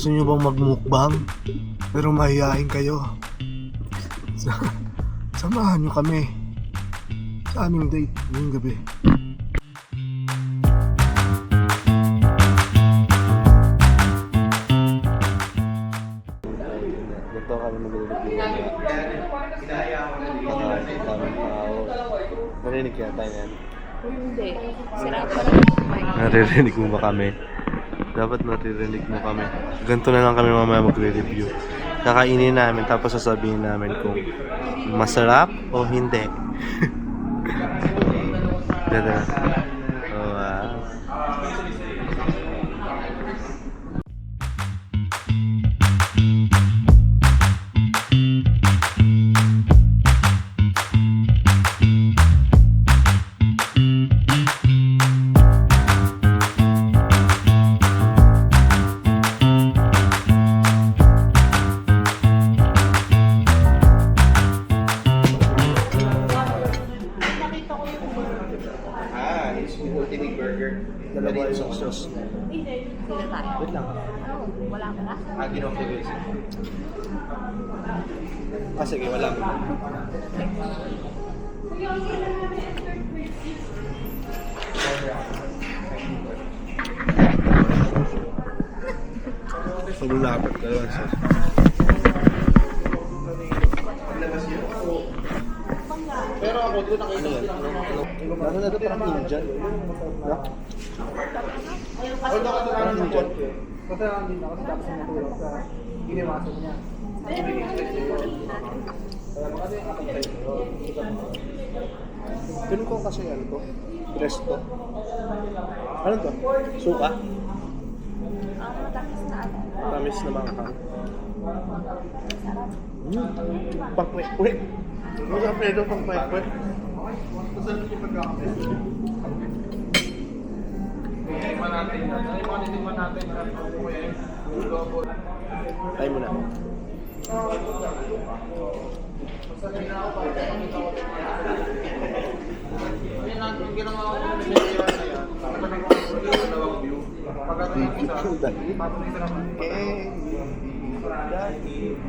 Gusto nyo bang magmukbang? Pero mahihain kayo. Samahan nyo kami sa aming date ngayong gabi. Ganito kami maglilipin. Daming tao. Narinig kaya tayo yan? Hindi. Sarap pa rin kumain. Naririnig mo ba kami? Dapat naririnig mo kami. Ganito na lang kami mamaya magre-review. Kakainin namin tapos sasabihin namin kung masarap o hindi. Ganda. Oh, wow. Ultimate burger. Dalawa yung sauce. Sila tayo. Wait lang. Wala ka na? Ginawa ko guys. Sige, wala. Pagulapit ka lang sa... Pero ako doon nakita ano na ito parang Indian. No? Parang Indian. Kasi lang din ako sa matulog sa giniwasan niya. Ganun ko kasi ano to? Presto. Ano to? Suka? Matamis na ano. Tamis na mga kang. Pangkwek-kwek. Masarap na ito pangkwek-kwek. Masarap yung pagkakamit. Tayo muna.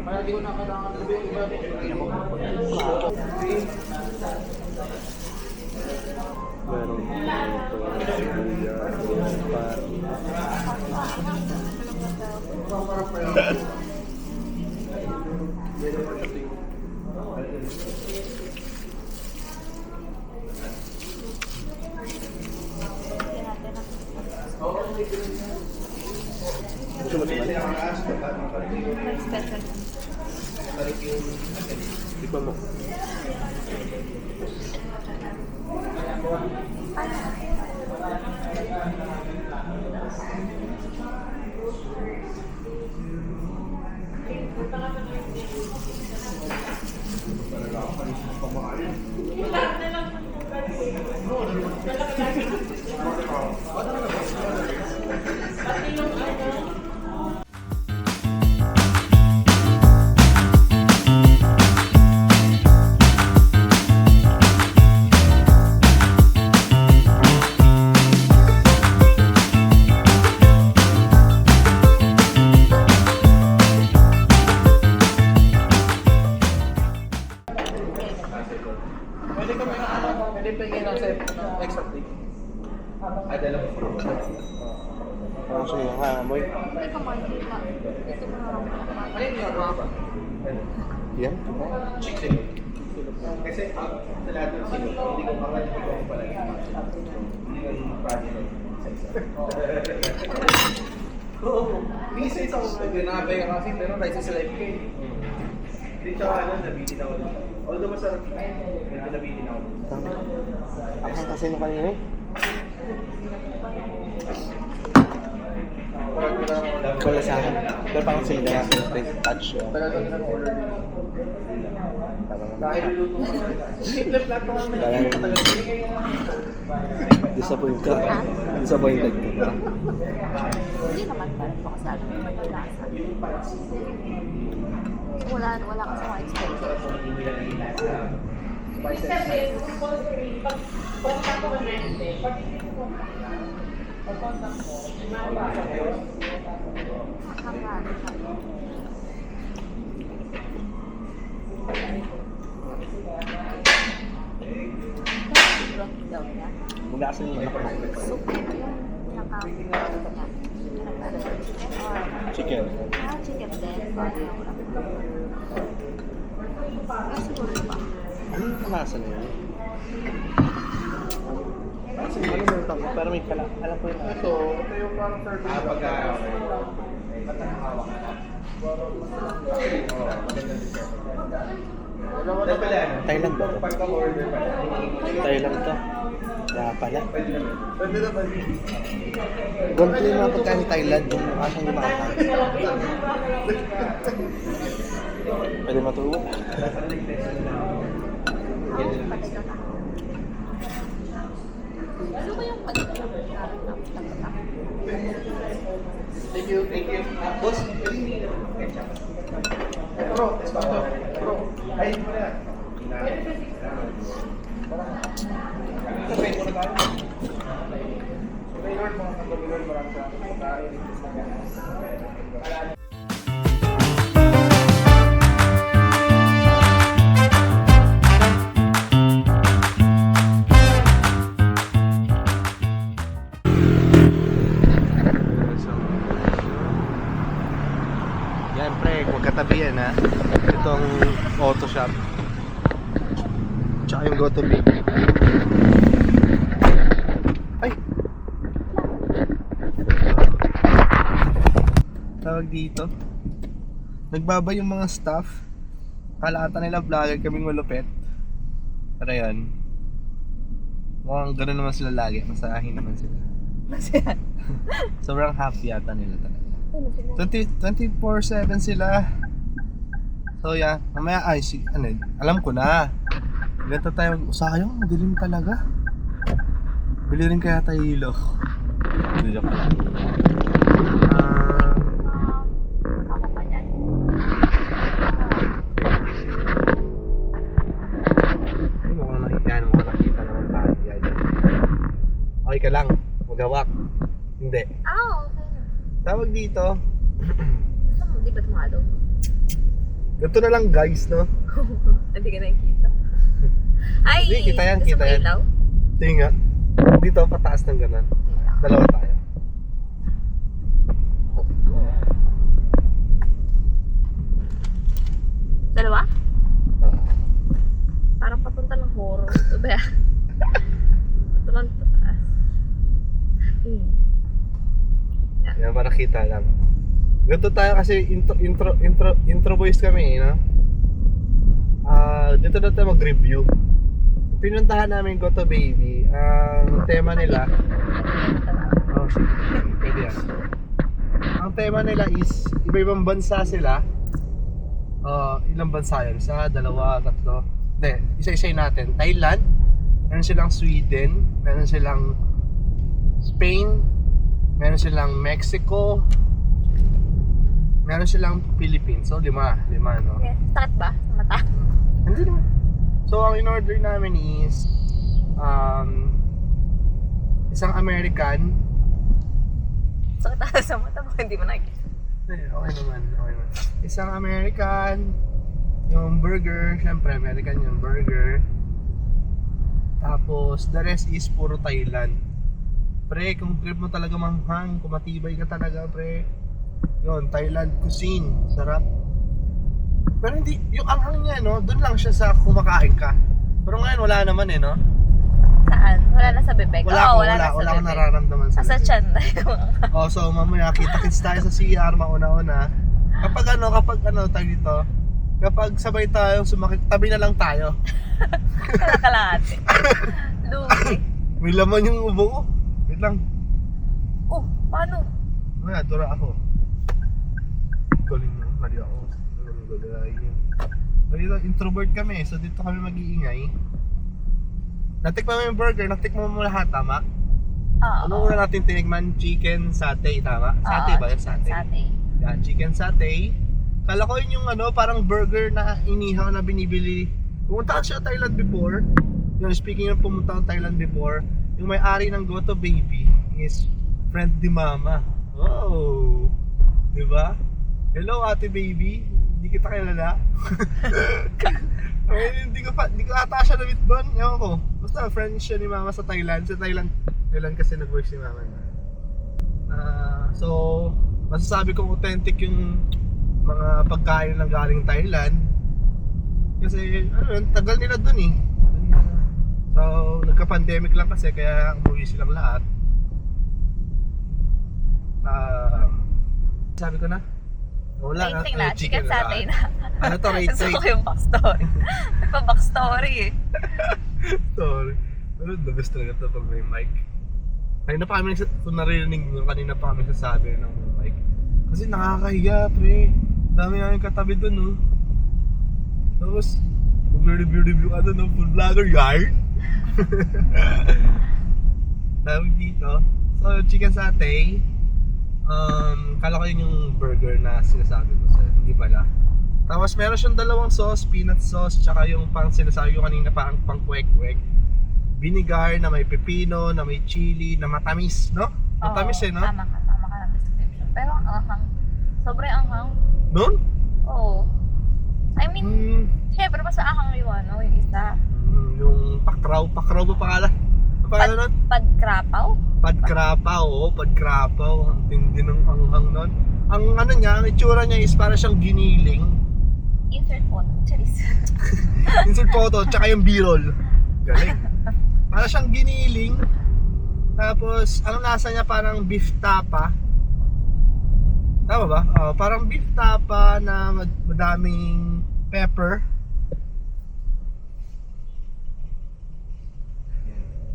Kaya di ko na kailangan Meron ito, Gusto mo tingnan? May special. Tikman mo. Pwede kami na ano, pwede pingin ng extra plate. Ay, dalawa. Parang siya yung hamoy. Hindi ka man. Ito mo na. Ayun yung mga. Yan. Chicken. Kasi sa lahat ng sino, hindi ko makalimutan ko pala yung Oo. Minsan sa ako nabay ka kasi pero rice is life cake. Hindi siya ano, nabitin ako. Although masarap siya, medyo nabitin ako. Ako kasi nung kanina eh. Wala sa akin. Pero parang sila na touch. Tagal ko na order dito. Parang Dahil luluto ko. Flip lang ko naman. Matagal ko. disappointed. Disappointed ka. Hindi naman pa rin kasi alam mo may lasa. Wala kasi mga expectation. Nakakaano. lasa yung manok mo? Soup. Yung pinaka... Chicken. Chicken din. Siguro ba? Ano yung lasa na yun? Ano mo ito? Pero may kala. Alam ko yung lasa. Ito yung parang service. Thailand ba ito? Pagka-order pa. Thailand to. Kaya pala. Pwede na ba? Ganito yung mga pagkain ni Thailand. Yung makasang yung mata. Pwede matuwa. Ano ba yung pagkakita? Thank you. Boss, pwede ketchup. Bro, espacio. Bro, ayun mo na. Okay, muna tayo. Taylor, mga kagabigan, maraming salamat. Yan pre, magkatabi yan ha. Itong auto shop. Tsaka yung Goto Baby. Ay! Tawag dito. Nagbaba yung mga staff. Kalata nila vlogger kaming malupit. Pero yun. Mukhang gano'n naman sila lagi. Masahin naman sila. Sobrang happy yata nila talaga. 24/7 sila. So yeah, mamaya alam ko na. Ganito tayo, sayang, madilim talaga. Bili rin kaya tayo hilo. Hindi joke lang. Mukhang nakita naman tayo. Okay ka lang, magawak. Hindi. Okay. Tawag dito. Di ba tumalo? Ganito na lang guys, no? Hindi ka nakikita. Ay! Hindi, kita yan, gusto kita mo yan. ilaw? Tingin nga. Dito, pataas ng ganun. Dalawa tayo. Dalawa? Parang papunta ng horror. Ito ba? Tuman pataas. Yan, para kita lang. Ganito tayo kasi intro boys kami, no? Dito na tayo mag-review. Pinuntahan namin Goto Baby. Ang tema nila... Oh, sige. Pwede yan. Ang tema nila is, iba-ibang bansa sila. Ilang bansa yun? Isa, dalawa, tatlo. Hindi, isa-isay natin. Thailand, meron silang Sweden, meron silang Spain, meron silang Mexico, meron silang Philippines. So, lima, no? Yes. Sakit ba? Sa mata? Hindi naman. So, ang in-order namin is isang American. Sakit ata sa mata baka hindi mo nakikita. Okay naman. Isang American, yung burger, syempre American yung burger. Tapos, the rest is puro Thailand. Pre, kung trip mo talaga manghang, kung matibay ka talaga, pre, yun, Thailand cuisine, sarap. Pero hindi, yung anghang niya, no, doon lang siya sa kumakain ka. Pero ngayon, wala naman no? Saan? Wala na sa bebek? Wala Oo, akong bebek. nararamdaman sa Sa bibig. tiyan na yung Oh, so mamaya kita-kits tayo sa CR mauna-una. Kapag tayo dito, kapag sabay tayo sumakit, tabi na lang tayo. kalahati. Lugi. May laman yung ubo ko. Wait lang. Oh, paano? Mamaya, dura ako. Galing mo, mali ako. Dito, introvert kami, so dito kami mag-iingay. Natikman mo yung burger, natikman mo lahat, tama? Oo. Ano una natin tinikman? Chicken satay, tama? Satay ba yung satay? Satay. Yan, chicken satay. Kala ko yun yung parang burger na inihaw na binibili. Pumunta ka siya Thailand before. Yung speaking of pumunta ka Thailand before, yung may-ari ng Goto Baby is friend ni Mama. Oh! Diba? Hello Ate Baby. Hindi kita kilala. Ay, hindi ko ata siya na-meet doon. Ewan ko. Basta friend siya ni mama sa Thailand. Sa Thailand kasi nag-work si mama. So, masasabi kong authentic yung mga pagkain na galing Thailand. Kasi, tagal nila doon eh. So, nagka-pandemic lang kasi kaya umuwi silang lahat. Sabi ko na? Wala na. Rating na, chicken satay na. Ano to, rate? Gusto ko yung backstory. Nagpa-backstory eh. Sorry. Pero the best talaga ito pag may mic. Kanina pa kami, kung narinig nyo, kanina pa kami sasabi ng mic. Kasi nakakahiya, pre. Dami namin katabi doon, no? Tapos, mag-review ka doon, no? Food vlogger, yard! Tawag dito. So, chicken satay. Kala ko yun yung burger na sinasabi ko sa'yo. Hindi pala. Tapos meron siyang dalawang sauce, peanut sauce, tsaka yung pang sinasabi ko kanina parang pang kwek-kwek. Vinegar na may pepino, na may chili, na matamis, no? Matamis no? Tama ka ng description. Pero ang anghang. Sobrang anghang. Nun? Oo. I mean, syempre mas anghang yung yung isa. Yung pakraw ba pangalan? Ano pangalan nun? Padkrapaw? Padkrapaw. Ang tindi ng anghang nun. Ang ano niya, ang itsura niya is para siyang giniling. Insert photo. Charis. Insert photo, tsaka yung b-roll. Galing. Para siyang giniling. Tapos, ang lasa niya parang beef tapa. Tama ba? Parang beef tapa na madaming pepper.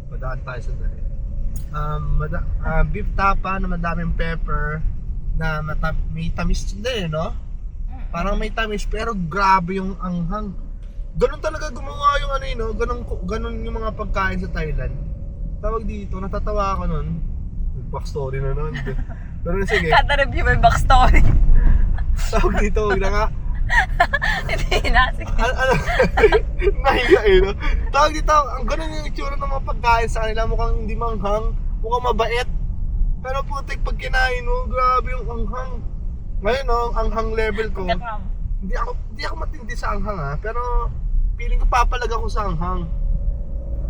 Madaan tayo sa dali. Beef tapa na madaming pepper na may tamis din, no? Parang may tamis pero grabe yung anghang. Ganun talaga gumawa yung ano no? Ganun yung mga pagkain sa Thailand. Tawag dito, natatawa ako nun. Backstory na nun. Pero sige. Kada review may backstory. Tawag dito, huwag na nga. Hindi na. Sige. Nahiga no? Tawag dito, ang ganun yung itsura ng mga pagkain sa kanila. Mukhang hindi manghang, mukhang mabait. Pero putik pag kinain mo, grabe yung anghang. Ngayon no, anghang level ko. Hindi ako matindi sa anghang pero feeling ko papalag ako sa anghang.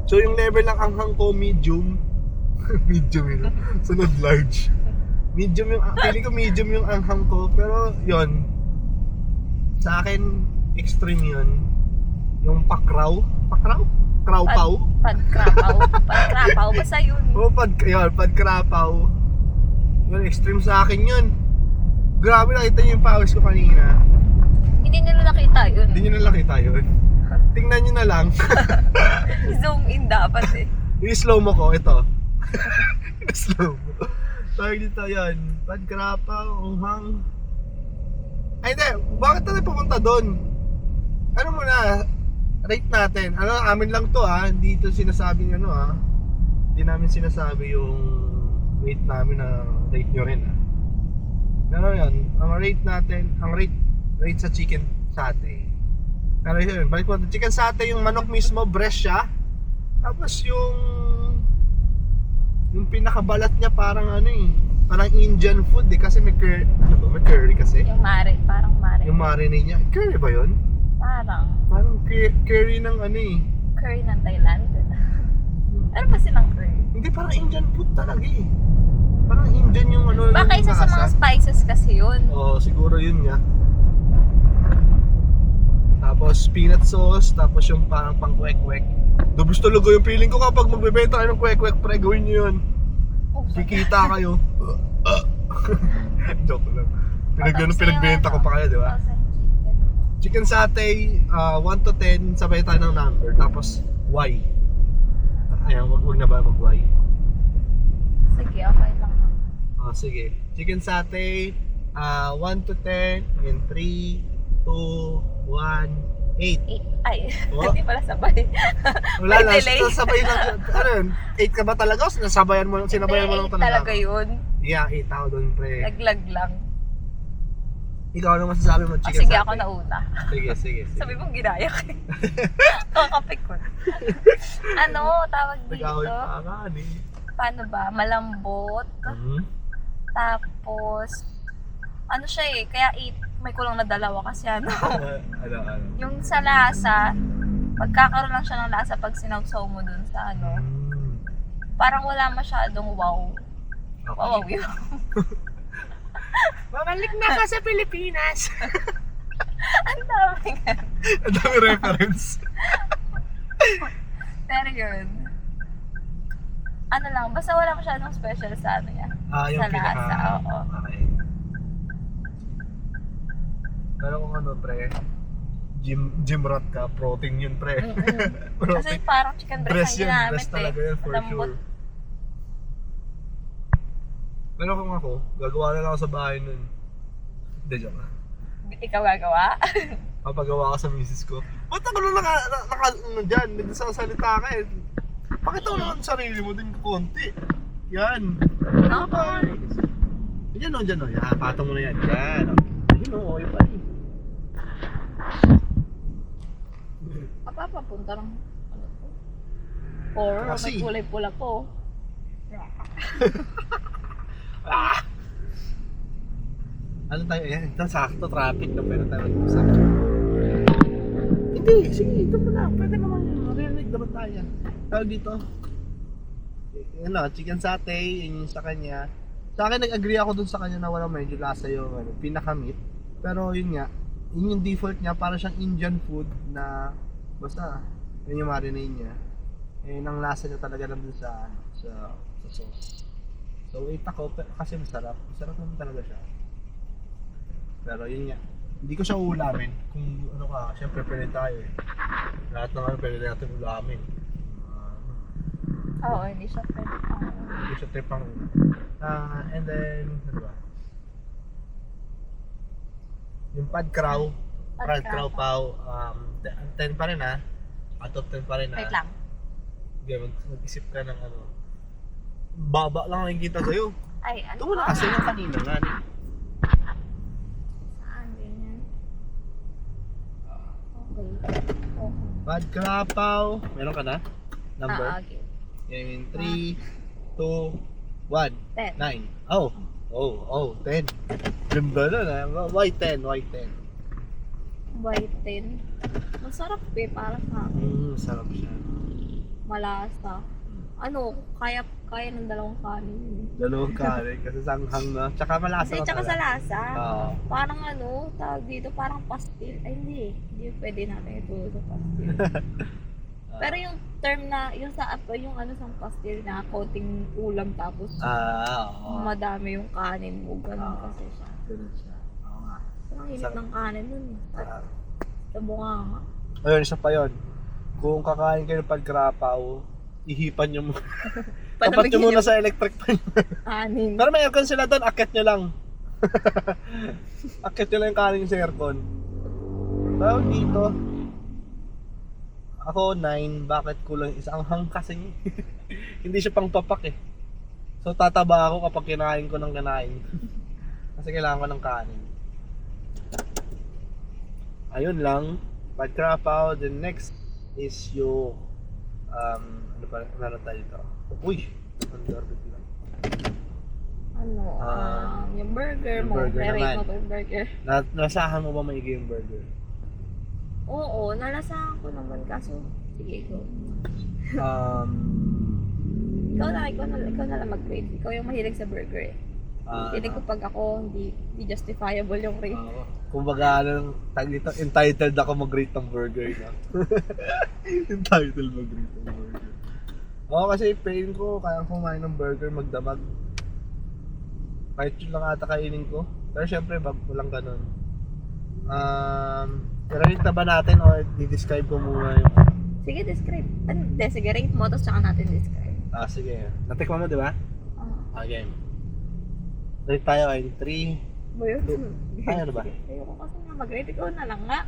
So yung level ng anghang ko medium. Medium yun. Sunod large. Medium yung feeling ko medium yung anghang ko, pero yon. Sa akin extreme yun. Yung pakraw. Kraupaw. Padkrapaw basta yun. Padkrapaw. Yun, extreme sa akin yun. Grabe, nakita niyo yung pawis ko kanina. Hindi nila nakita yun. Hindi nyo na nakita yun. Tingnan nyo na lang. Zoom in dapat eh. Yung slow mo ko, ito. Slow mo. Tawag dito yan. Padkrapaw, unghang. Ay hindi, bakit tayo pumunta doon? Ano muna, rate natin. Amin lang to Dito sinasabing Hindi namin sinasabi yung rate namin na rate nyo rin Pero yun, ang rate natin, ang rate sa chicken satay. Pero yun, balik mo, chicken satay yung manok mismo, breast siya. Tapos yung pinakabalat niya parang parang Indian food kasi may curry kasi. Yung parang mare. Yung marinade niya, curry ba yun? Parang curry ng Curry ng Thailand. Ano ba silang curry? Hindi, parang Indian food talaga Parang Indian yung Baka isa sa mga spices kasi yun. Oo, siguro yun nga. Tapos peanut sauce, tapos yung parang pang kwek-kwek. Dubos talaga yung feeling ko kapag magbebenta kayo ng kwek-kwek, pre, gawin nyo yun. Kikita kayo. Joke lang. Pinagbenta ko pa kayo, di ba? Chicken satay, 1 to 10, sabay tayo ng number. Tapos, Y. Ayan, wag na ba mag-Y? Sige, okay lang. Sige. Chicken satay, 1 to 10, in 3, 2, 1, 8. Ay, Oh? hindi pala sabay. Wala May na, delay. sabay lang. Ano yun? 8 ka ba talaga? O sinabayan mo lang talaga? Talaga yun. Yeah, 8 ako doon, pre. Laglag lang. Ikaw ano masasabi mo, chicken Sige, satay? ako nauna. Sige. Sabi mong ginaya ko. Kakapik ko. Tawag Nag-away dito? pa ka, Paano ba? Malambot. Tapos, siya kaya may kulong na dalawa kasi ano. Ano. Yung sa lasa, magkakaroon lang siya ng lasa pag sinawsaw mo dun sa ano. Parang wala masyadong wow. Wow, yun. Babalik na ka sa Pilipinas! Ang dami nga. Ang dami reference. Pero yun. Ano lang, basta wala masyadong special sa ano niya. Yung Sa pinaka... lasa, oo. Okay. Pero kung ano, pre, gym rat ka, protein yun, pre. Kasi parang chicken breast Breast ang yun, ginamit breast talaga yun, for Lambot. sure. Pero kung ako, gagawa na lang ako sa bahay nun. Hindi, joke lang. Ikaw gagawa? Papagawa ka sa misis ko. Ba't ako na ano dyan? Nagsasalita ka eh. Pakita mo naman sarili mo din konti. Yan. Okay. Yan o, dyan o. Yan, patong mo na yan. Yan o. Yan o, okay pa rin. Papunta ng ano po? Horror, Kasi- may kulay pula po. Ano tayo? Yan, ito sakto traffic na pero tayo mag-usap. Hindi, sige, ito mo na. Pwede naman yun. Marinig naman tayo. Tawag dito. Ano, chicken satay, yun yung sa kanya. Sa akin, nag-agree ako dun sa kanya na walang medyo lasa yung pinaka-meat. Pero yun nga, yun yung default niya, para siyang Indian food na basta, yun yung marinade niya. Eh, ang lasa niya talaga nandun sa sauce. So, wait ako, kasi masarap. Masarap naman talaga siya. Pero yun nga, hindi ko siya uulamin. Kung ano ka, syempre pwede tayo eh. Lahat ng ano pwede natin ulamin. Oo, hindi siya pwede. Hindi siya tripang and then, ano ba? Yung pad crow pao, 10 pa rin ha. Out of 10 pa rin ha. Wait lang. Okay, mag-isip ka ng ano. Baba lang ang kita sa'yo. Ay, ano Ito mo na kasi yung kanina nga. Saan? Ganyan. Okay. Pad crow pao. Meron ka na? Number? Okay. Yan, 3, 2, 1, 10. 9. Oh, 10. Ganda na na. Why 10? Why 10? White 10. Masarap eh, para sa akin. Sarap siya. Malasa. Ano, kaya ng dalawang kanin. Dalawang kanin kasi sanghang na. Tsaka malasa Kasi na tsaka sa talaga. lasa, Oo. parang ano, tawag dito, parang pastil. Ay hindi, hindi pwede natin ito sa pastil. Pero yung term na, yung sa yung ano sa pastil na konting ulam tapos Oo. madami yung kanin mo, ganun kasi siya. Ganun siya. Oo nga. Ang init ng kanin nun. At sa bunga nga. Ayun, isa pa yun. Kung kakain kayo ng pagkrapaw, ihipan nyo muna. Tapat nyo muna sa electric pan. Kanin. Pero may aircon sila doon, akit nyo lang. Akit nyo lang yung kanin sa aircon. Tawag dito. Ako 9, bakit kulang isa? Ang hang kasi hindi siya pang papak eh. So tataba ako kapag kinain ko ng kinain. Kasi kailangan ko ng kanin. Ayun lang. Pagkrapaw, the next is yung ano pa, meron tayo dito. Uy! Ang garbage lang. Ano, yung burger yung mo. burger Pero naman. mo ba yung burger? Nasahan mo ba maigi yung burger? Oo, nalasahan ko naman kaso, sige, go. Ikaw na lang mag-rate. Ikaw yung mahilig sa burger eh. Hindi ko pag ako, hindi justifiable yung rate. Kumbaga, tag dito, entitled ako mag-rate ng burger. No? Entitled mag-rate ng burger. Oo, kasi pain ko, kaya kumain ng burger, magdamag. Kahit yun lang ata kainin ko. Pero syempre, walang ganun. I-rate na ba natin o i-describe ko muna yung... Sige, describe. Hindi, sige, rate mo, tapos tsaka natin describe. Sige. Natikman mo, di ba? Okay. Rate tayo ay 3. Boy, Ay, ano ba? ayoko kasi nga mag-rate. Ikaw na lang nga.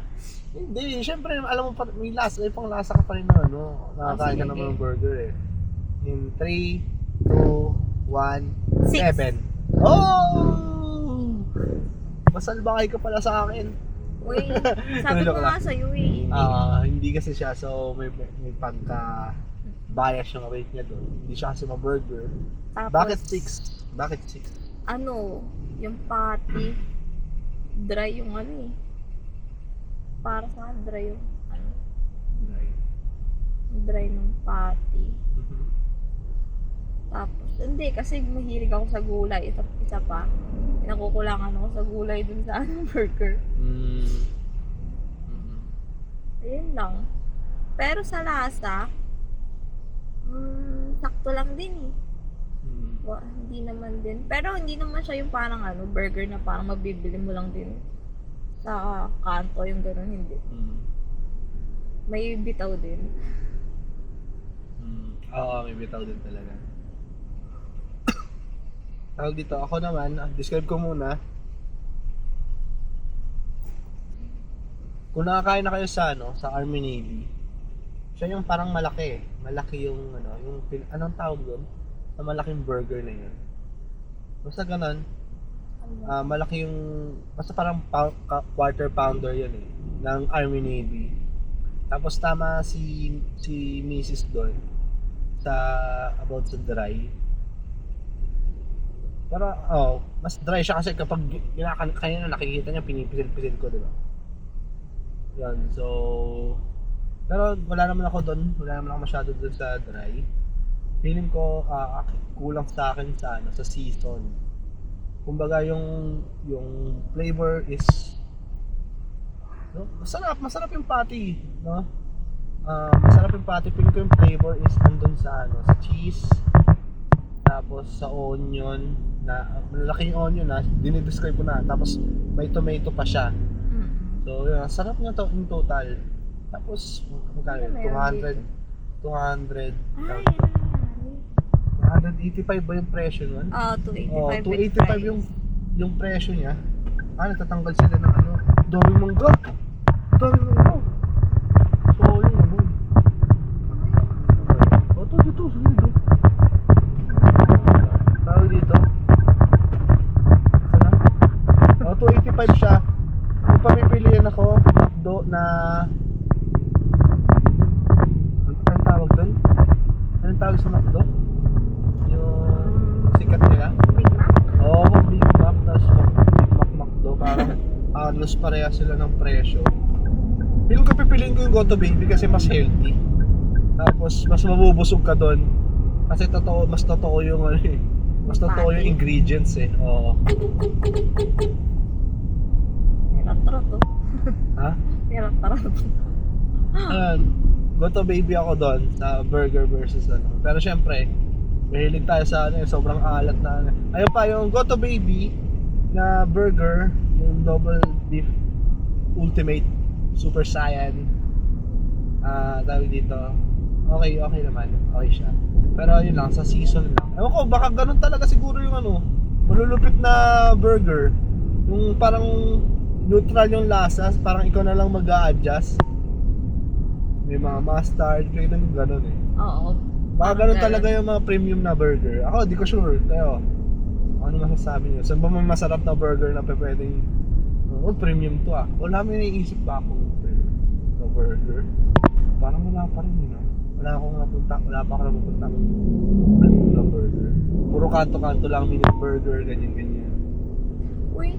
Hindi, syempre, alam mo pa, may lasa, may pang lasa ka pa rin na, ano, nakakain ka sige, naman okay. ng burger eh. In 3, 2, 1, 6. 7. Oh! Masalbakay ka pala sa akin. Uy, sabi ko Joke nga lang. sa'yo eh. Hindi kasi siya, so may pagka bias yung rate niya doon. Hindi siya kasi ma-burger. Tapos, Bakit 6? Bakit 6? ano, yung patty, dry yung ano eh. Para sa akin, dry yung ano, dry ng patty. Tapos, hindi, kasi mahilig ako sa gulay. Isa pa, nakukulangan ako sa gulay dun sa ano, burger. Ayun lang. Pero sa lasa, sakto lang din eh. Hindi naman din. Pero hindi naman siya yung parang ano, burger na parang mabibili mo lang din sa kanto, yung gano'n, hindi. May bitaw din. Oo, may bitaw din talaga. Tawag dito, ako naman, describe ko muna. Kung nakakain na kayo sa ano, sa Army Navy, siya yung parang malaki. Malaki yung ano, yung anong tawag doon? Sa malaking burger na yun. Basta ganun, malaki yung, basta parang quarter pounder yun eh, ng Army Navy. Tapos tama si Mrs. doon sa about sa dry. Pero mas dry siya kasi kapag kaya na nakikita niya, pinipisil-pisil ko, di ba? Yan, so pero wala naman ako doon, wala naman ako masyado doon sa dry. Feeling ko kulang sa akin sa ano, sa season. Kumbaga yung flavor is no, masarap yung patty, no? Masarap yung patty, feeling ko yung flavor is andun sa ano, sa cheese. Tapos sa onion na malaki yung onion na dinidescribe ko na, tapos may tomato pa siya. So yun, sarap niya to in total. Tapos magkano yun? 200 Ay, 285 ba yung presyo nun? 285 with 285 fries. yung presyo niya. Natatanggal sila ng ano, daming mangga. Daming mangga. So yun, boy. Dito, sige dito. Tawag dito. Sana? 285 siya. Kung papipiliin ako, McDo na anong tawag doon? Anong tawag sa McDo? Yung sikat nila? Big Mac? Oo, Big Mac, tapos Big Mac McDo, parang halos pareha sila ng presyo. Feeling ko pipiliin ko yung Goto Baby kasi mas healthy. Tapos mas mabubusog ka doon. Kasi mas totoo yung ano eh. Mas totoo yung ingredients eh. Oo. Meron to. Ha? Meron to. Ayan, Goto Baby ako doon sa burger versus ano. Pero syempre, mahilig tayo sa ano, sobrang alat na ano. Ayun pa yung Goto Baby na burger, yung double beef ultimate super saiyan. Tawag dito. Okay naman. Okay siya. Pero yun lang, sa season lang. Ewan ko, baka ganun talaga siguro yung ano, malulupit na burger. Yung parang neutral yung lasa, parang ikaw na lang mag-a-adjust. May mga mustard, kayo nang ganun eh. Oo. Baka ganun talaga yung mga premium na burger. Ako, di ko sure. Tayo, ano masasabi nyo? Saan ba mga masarap na burger na pwedeng premium to ah? Wala may naiisip pa akong na burger. Parang wala pa rin yun ah. Wala pa ako napupunta na burger. Puro kanto-kanto lang, minute burger, ganyan-ganyan. Uy,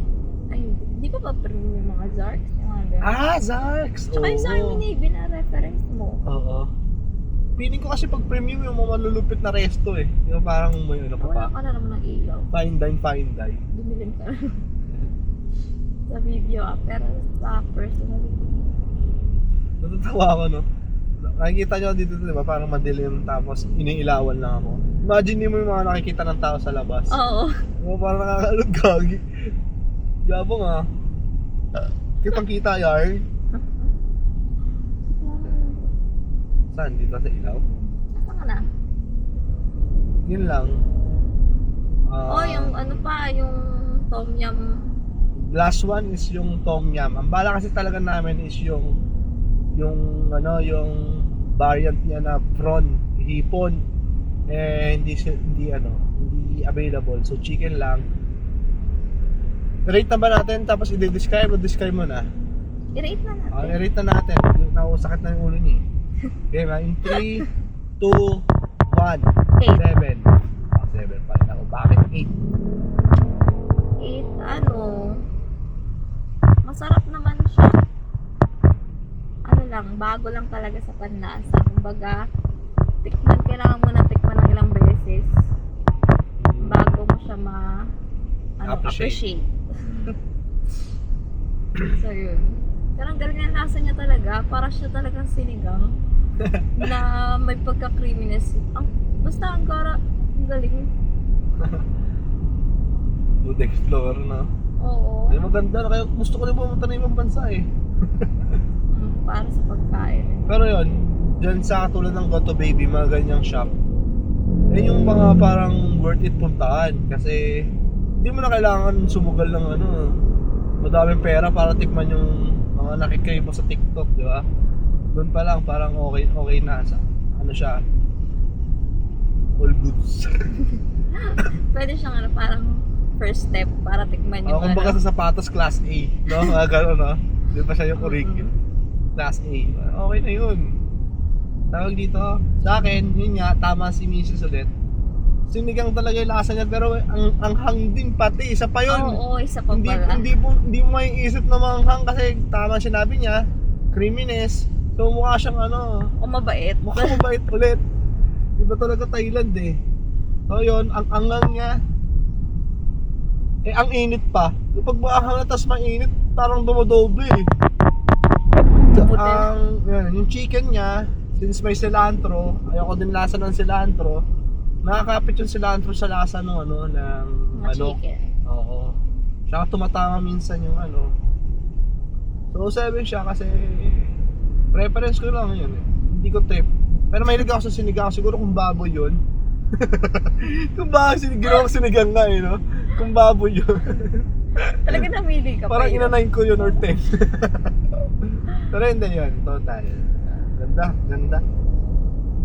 ay, di ba premium yung mga Zarks? Yung mga ganun? Zarks! Tsaka yung sa Army Navy na reference mo. Oo. Feeling ko kasi pag premium yung mga malulupit na resto eh. Yung parang may ano pa Wala pa. ka na naman ng ilaw. Fine dine. Dumilim ka na. Sa video pero sa personal. Natatawa ako no. Nakikita nyo dito di ba parang madilim tapos iniilawan lang ako. Imagine mo yung mga nakikita ng tao sa labas. Oo. Parang nakakalog gagi. Yabong ah. Kitang kita yar. Saan? Dito sa ilaw? Saan ka na? Yun lang. Yung ano pa, yung tom yum. Last one is yung tom yum. Ang bala kasi talaga namin is yung variant niya na prawn, hipon. Hindi available. So chicken lang. I-rate na ba natin tapos i-describe mo na? I-rate na natin. I-rate na natin. Nakusakit na yung ulo niya. Okay, in 3, 2, 1, 7. 7 pa rin ako. Bakit 8? 8, ano? masarap naman siya. Ano lang, bago lang talaga sa panlasa. Kumbaga, kailangan mo na tikman ng ilang beses bago mo siya appreciate. So yun. Pero ang galing ang lasa niya talaga. Para siya talagang sinigang na may pagka-creaminess. Basta ang galing. Food explorer na. Oo. Ay, maganda na. Kaya gusto ko rin pumunta na ibang bansa eh. Para sa pagkain. Pero yun, dyan sa katulad ng Goto Baby, mga ganyang shop, yun yung mga parang worth it puntahan. Kasi hindi mo na kailangan sumugal ng madaming pera para tikman yung mga nakikrave mo sa TikTok, di ba? Doon pa lang parang okay na sa siya, all goods. Pwede siyang parang first step para tikman yung Kumbaga sa sapatos class A, no? Mga gano'n, no? Di pa siya yung original. Class A. Okay na yun. Tawag dito, sa akin, yun nga, tama si Mrs. ulit. Sinigang talaga yung lasa niya, pero ang hang din pati, isa pa yun. Oo, isa pa pala. Hindi mo maiisip na manghang kasi tama sinabi niya, creaminess. So mukha siyang O mabait. mukha mabait ulit. Iba talaga Thailand eh. So yun, ang angang niya, ang init pa. Kapag maanghang na tas mainit, parang dumodoble eh. Yung chicken niya, since may cilantro, ayoko din lasa ng cilantro. Nakakapit yung cilantro sa lasa ng ng manok. Chicken. Oo. Tsaka tumatama minsan yung So 7 siya kasi preference ko lang yun eh. Hindi ko trip. Pero mahilig ako sa sinigang, siguro kung baboy yun. Kung baboy, ginawa ko sinigang nga eh, no? Kung baboy yun. Talaga namili ka pa Parang yun. ina-9 ko yun or 10. Pero hindi yun, total. Ganda.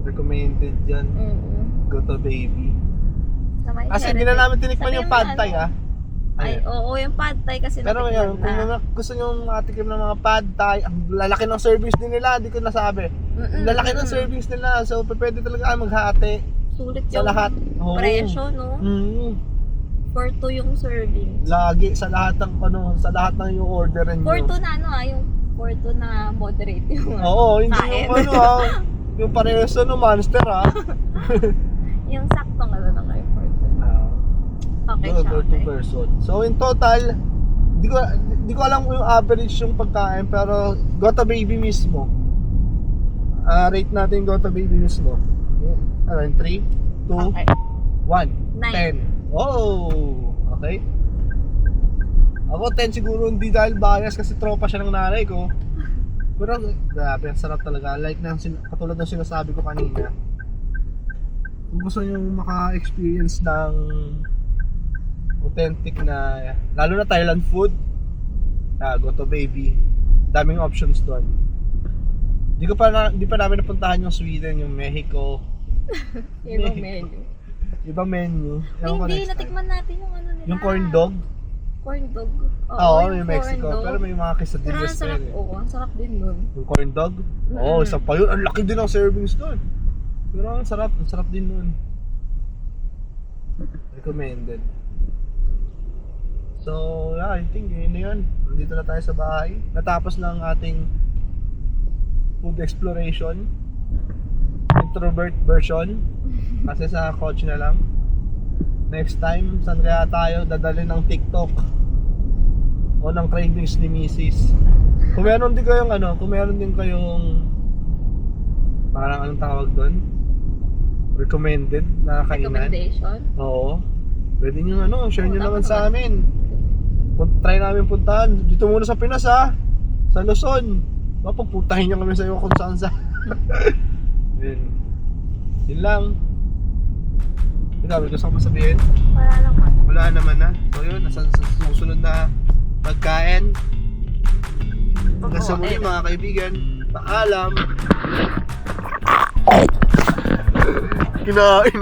Recommended yan. Goto Baby. Kasi hindi na namin tinikman yung pad thai Ay, oo, yung pad thai kasi Pero natikman yun, kung gusto nyo makatikim ng mga pad thai, ang lalaki ng service din nila, di ko nasabi. Ang lalaki ng service nila, so pwede talaga maghati Sulit sa yung lahat. Oo. presyo, no? For 2 yung serving. Lagi sa lahat ng sa lahat ng yung orderin nyo. For 2 na yung for 2 na moderate yung Oo, hindi kain. yung yung parehas no monster Yung saktong na kayo for 2. Okay siya. For 2 person. So in total, di ko alam kung yung average yung pagkain, pero Goto Baby mismo. Rate natin Goto Baby mismo. 3, 2, Okay. 1, 10. Oh, okay. Ako 10 siguro, hindi dahil bias kasi tropa siya ng nanay ko. Pero grabe, sarap talaga. Like katulad ng sinasabi ko kanina. Kung gusto nyo maka-experience ng authentic na, lalo na Thailand food, Goto Baby. Daming options doon. Di pa namin napuntahan yung Sweden, yung Mexico. Ibang menu. Ibang menu. Hindi, natikman natin yung nila. Yung corn dog. Corn dog. Oo, yung Mexico. Dog. Pero may mga Pero quesadillas ang sarap, din eh. ang sarap din nun. Yung corn dog? Oo, isa pa yun. Ang laki din ng servings doon. Pero ang sarap din nun. Recommended. So, yeah, I think yun na yun. Nandito na tayo sa bahay. Natapos na ang ating food exploration. Introvert version. Kasi sa coach na lang. Next time, saan kaya tayo dadalhin ng TikTok? O ng cravings ni Mrs. Kung meron din kayong parang anong tawag doon? Recommended na kainan. Recommendation? Oo. Pwede nyo share nyo naman sa amin. Try namin puntahan. Dito muna sa Pinas sa Luzon. Mapagpuntahin nyo kami sa iyo kung saan sa. Yun lang. Ikaw, may gusto ko sabihin? Wala naman na. So yun, nasa susunod na pagkain. Hanggang sa muli mga kaibigan. Paalam. Kinain